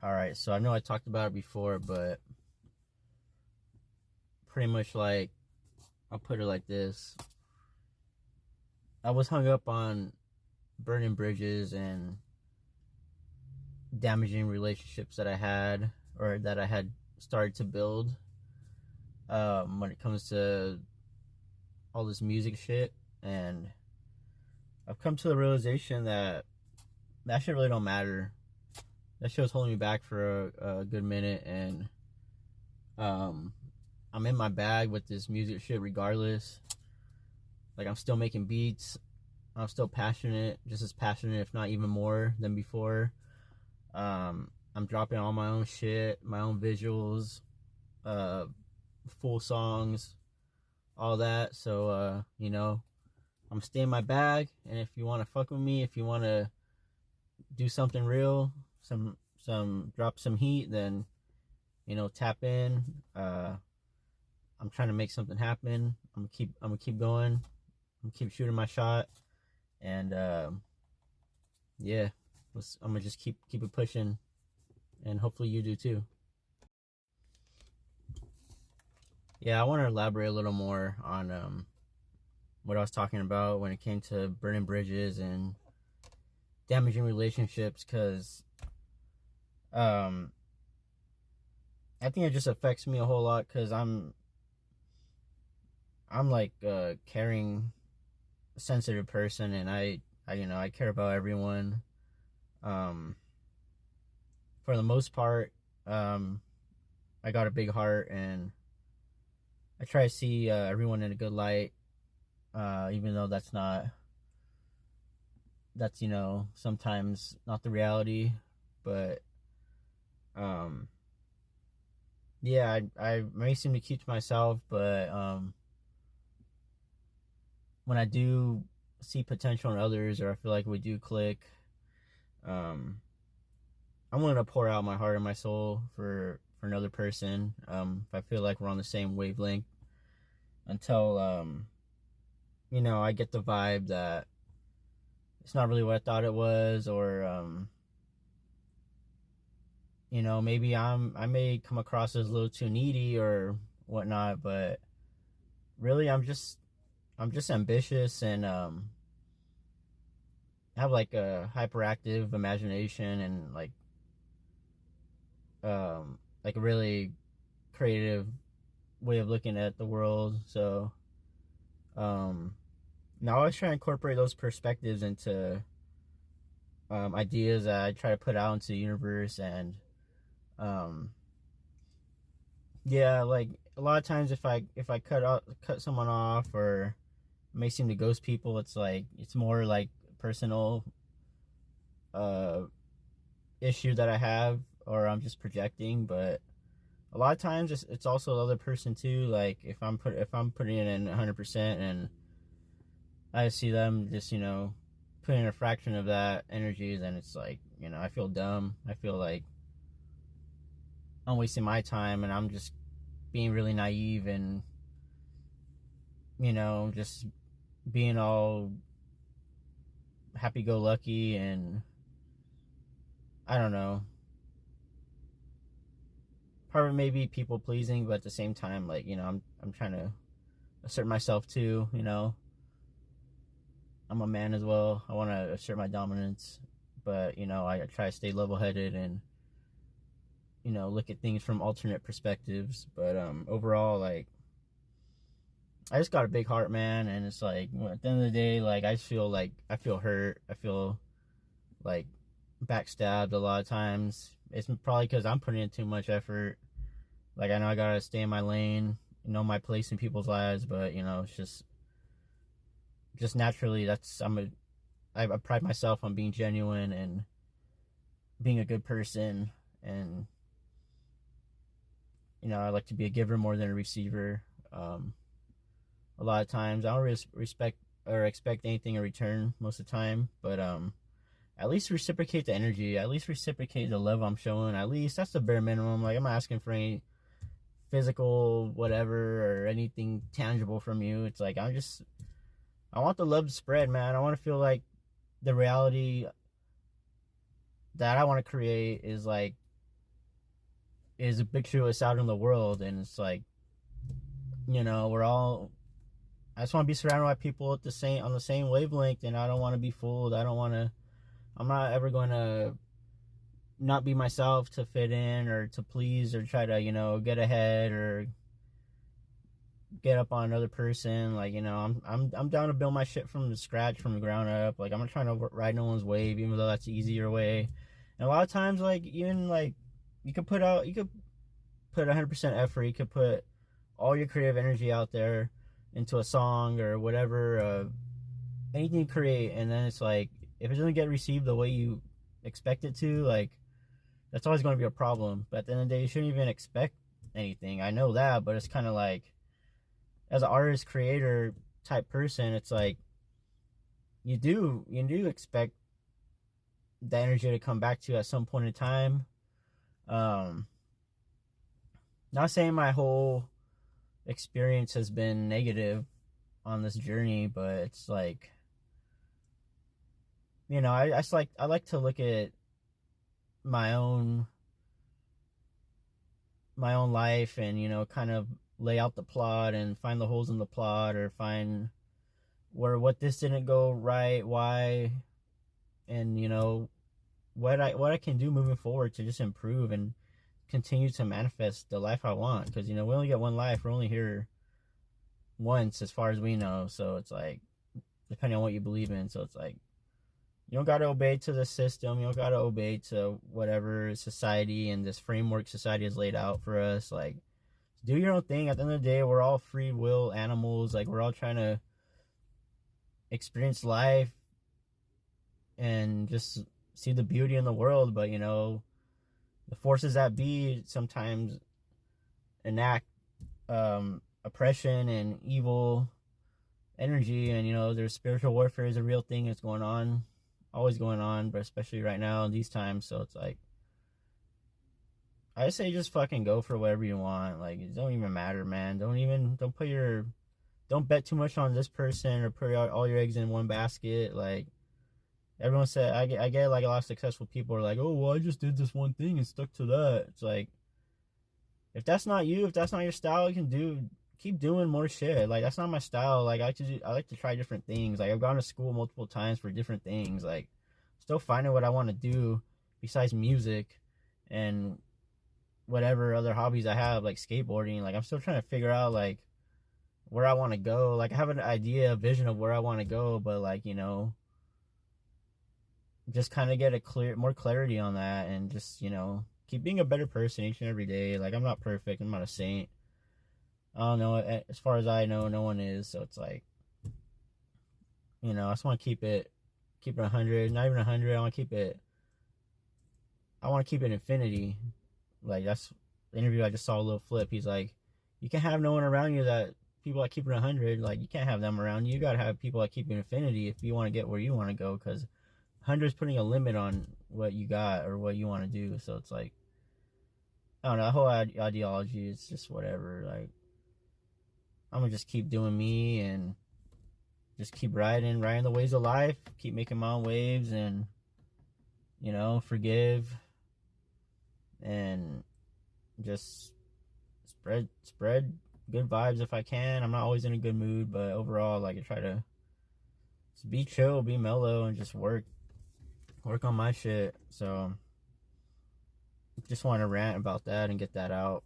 Alright, so I know I talked about it before, but pretty much like, I'll put it like this. I was hung up on burning bridges and damaging relationships that I had, or that I had started to build, when it comes to all this music shit. And I've come to the realization that that shit really don't matter. That shit was holding me back for a good minute, and um, I'm in my bag with this music shit regardless. Like, I'm still making beats. I'm still passionate, just as passionate, if not even more than before. I'm dropping all my own shit, my own visuals, uh, full songs, all that. So, I'm staying in my bag. And if you want to fuck with me, if you want to do something real, drop some heat, then tap in. I'm trying to make something happen. I'm gonna keep going. I'm gonna keep shooting my shot, and yeah, I'm gonna just keep it pushing, and hopefully you do too. Yeah, I want to elaborate a little more on what I was talking about when it came to burning bridges and damaging relationships, because um, I think it just affects me a whole lot, because I'm like a caring, sensitive person, and I care about everyone. Um, for the most part, um, I got a big heart, and I try to see everyone in a good light, even though that's sometimes not the reality. But um, yeah, I may seem to keep to myself, but when I do see potential in others, or I feel like we do click, um, I'm willing to pour out my heart and my soul for another person. If I feel like we're on the same wavelength, until I get the vibe that it's not really what I thought it was, or maybe I may come across as a little too needy or whatnot, but really I'm just ambitious, and have like a hyperactive imagination, and like a really creative way of looking at the world. So um now I always try to incorporate those perspectives into ideas that I try to put out into the universe. And um yeah, like, a lot of times, if I cut someone off, or may seem to ghost people, it's more like personal uh issue that I have, or I'm just projecting. But a lot of times it's also the other person too. Like, if I'm putting it in 100%, and I see them just putting a fraction of that energy, then it's like, I feel dumb. I feel like I'm wasting my time, and I'm just being really naive, and just being all happy-go-lucky. And I don't know, part of it may be people pleasing, but at the same time, like, I'm trying to assert myself too. I'm a man as well. I want to assert my dominance, but I try to stay level-headed, and look at things from alternate perspectives. But overall, like, I just got a big heart, man, and it's like, at the end of the day, like, I feel hurt. I feel like backstabbed a lot of times. It's probably because I'm putting in too much effort. Like, I know I gotta stay in my lane, my place in people's lives, but it's just naturally, I pride myself on being genuine and being a good person. And I like to be a giver more than a receiver. Um, a lot of times, I don't really respect or expect anything in return most of the time, but at least reciprocate the energy. At least reciprocate the love I'm showing. At least that's the bare minimum. Like, I'm not asking for any physical whatever or anything tangible from you. It's like, I want the love to spread, man. I want to feel like the reality that I want to create is like is a picture of us out in the world, and it's like, you know, we're all. I just want to be surrounded by people at the same on the same wavelength, and I don't want to be fooled. I don't want to. I'm not ever going to not be myself to fit in or to please or try to, you know, get ahead or get up on another person. Like, you know, I'm down to build my shit from the scratch, from the ground up. Like, I'm not trying to ride no one's wave, even though that's the easier way. And a lot of times, like, even like you could put 100% effort. You could put all your creative energy out there into a song or whatever, anything you create, and then it's like, if it doesn't get received the way you expect it to, like, that's always going to be a problem. But at the end of the day, you shouldn't even expect anything. I know that, but it's kind of like, as an artist, creator type person, it's like, you do expect the energy to come back to you at some point in time. Not saying my whole experience has been negative on this journey, but it's like, you know, I like to look at my own life and, you know, kind of lay out the plot and find the holes in the plot, or find what this didn't go right, why, and, you know, what I can do moving forward to just improve and continue to manifest the life I want. Because, you know, we only get one life. We're only here once, as far as we know. So it's like, depending on what you believe in. So it's like, you don't got to obey to the system. You don't got to obey to whatever society and this framework society has laid out for us. Like, do your own thing. At the end of the day, we're all free will animals. Like, we're all trying to experience life and just see the beauty in the world. But, you know, the forces that be sometimes enact oppression and evil energy. And, you know, there's spiritual warfare is a real thing that's going on, always going on, but especially right now in these times. So it's like, I say just fucking go for whatever you want. Like, it don't even matter, man. Don't bet too much on this person or put all your eggs in one basket. Like, everyone said, I get like a lot of successful people are like, oh, well, I just did this one thing and stuck to that. It's like, if that's not you, if that's not your style, you can keep doing more shit. Like, that's not my style. Like, I like to try different things. Like, I've gone to school multiple times for different things. Like, still finding what I want to do besides music and whatever other hobbies I have, like skateboarding. Like, I'm still trying to figure out, like, where I want to go. Like, I have an idea, a vision of where I want to go, but, like, you know, just kind of get more clarity on that, and just, you know, keep being a better person each and every day. Like, I'm not perfect. I'm not a saint. I don't know. As far as I know, no one is. So it's like, you know, I just want to keep it 100, not even 100. I want to keep it infinity. Like, that's the interview I just saw, a little flip. He's like, you can't have no one around you that people that keep it 100. Like, you can't have them around you. You got to have people that keep it infinity if you want to get where you want to go, because 100 is putting a limit on what you got or what you want to do. So it's like, I don't know, that whole ideology is just whatever. Like, I'm gonna just keep doing me and just keep riding the waves of life, keep making my own waves, and, you know, forgive and just spread good vibes if I can. I'm not always in a good mood, but overall, like, I try to just be chill, be mellow, and just work on my shit. So just want to rant about that and get that out.